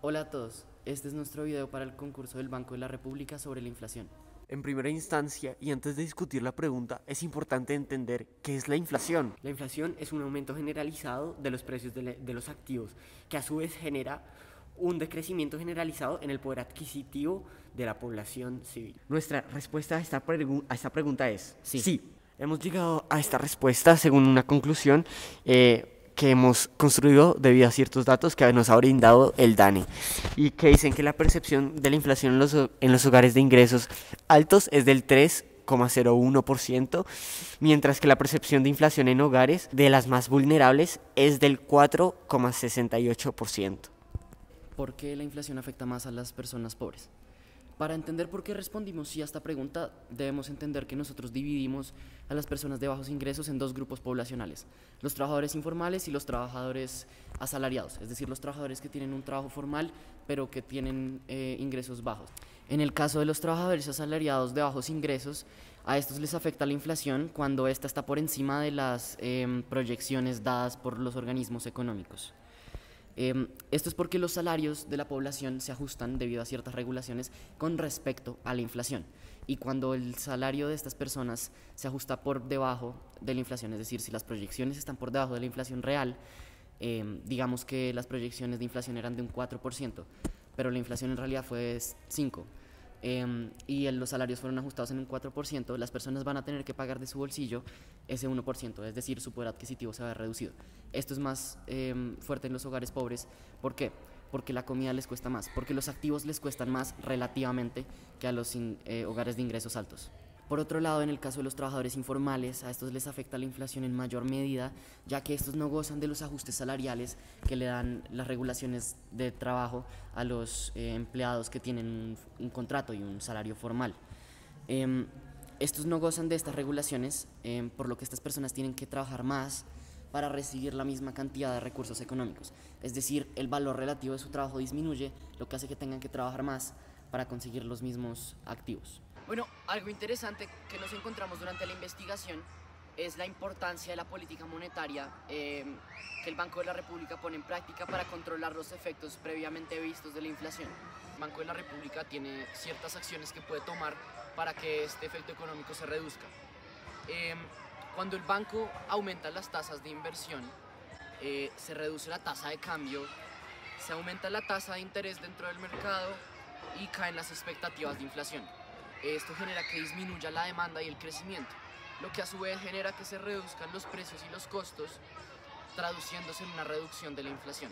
Hola a todos, este es nuestro video para el concurso del Banco de la República sobre la inflación. En primera instancia, y antes de discutir la pregunta, es importante entender qué es la inflación. La inflación es un aumento generalizado de los precios de los activos, que a su vez genera un decrecimiento generalizado en el poder adquisitivo de la población civil. Nuestra respuesta a esta pregunta es sí. Hemos llegado a esta respuesta según una conclusión que hemos construido debido a ciertos datos que nos ha brindado el DANE y que dicen que la percepción de la inflación en los hogares de ingresos altos es del 3,01%, mientras que la percepción de inflación en hogares de las más vulnerables es del 4,68%. ¿Por qué la inflación afecta más a las personas pobres? Para entender por qué respondimos sí a esta pregunta, debemos entender que nosotros dividimos a las personas de bajos ingresos en dos grupos poblacionales: los trabajadores informales y los trabajadores asalariados, es decir, los trabajadores que tienen un trabajo formal pero que tienen ingresos bajos. En el caso de los trabajadores asalariados de bajos ingresos, a estos les afecta la inflación cuando ésta está por encima de las proyecciones dadas por los organismos económicos. Esto es porque los salarios de la población se ajustan debido a ciertas regulaciones con respecto a la inflación. Y cuando el salario de estas personas se ajusta por debajo de la inflación, es decir, si las proyecciones están por debajo de la inflación real, digamos que las proyecciones de inflación eran de un 4%, pero la inflación en realidad fue 5%. Y los salarios fueron ajustados en un 4%, las personas van a tener que pagar de su bolsillo ese 1%, es decir, su poder adquisitivo se va a ver reducido. Esto es más fuerte en los hogares pobres. ¿Por qué? Porque la comida les cuesta más, porque los activos les cuestan más relativamente que a los hogares de ingresos altos. Por otro lado, en el caso de los trabajadores informales, a estos les afecta la inflación en mayor medida, ya que estos no gozan de los ajustes salariales que le dan las regulaciones de trabajo a los empleados que tienen un contrato y un salario formal. Estos no gozan de estas regulaciones, por lo que estas personas tienen que trabajar más para recibir la misma cantidad de recursos económicos. Es decir, el valor relativo de su trabajo disminuye, lo que hace que tengan que trabajar más para conseguir los mismos activos. Bueno, algo interesante que nos encontramos durante la investigación es la importancia de la política monetaria que el Banco de la República pone en práctica para controlar los efectos previamente vistos de la inflación. El Banco de la República tiene ciertas acciones que puede tomar para que este efecto económico se reduzca. Cuando el banco aumenta las tasas de inversión, se reduce la tasa de cambio, se aumenta la tasa de interés dentro del mercado y caen las expectativas de inflación. Esto genera que disminuya la demanda y el crecimiento, lo que a su vez genera que se reduzcan los precios y los costos, traduciéndose en una reducción de la inflación.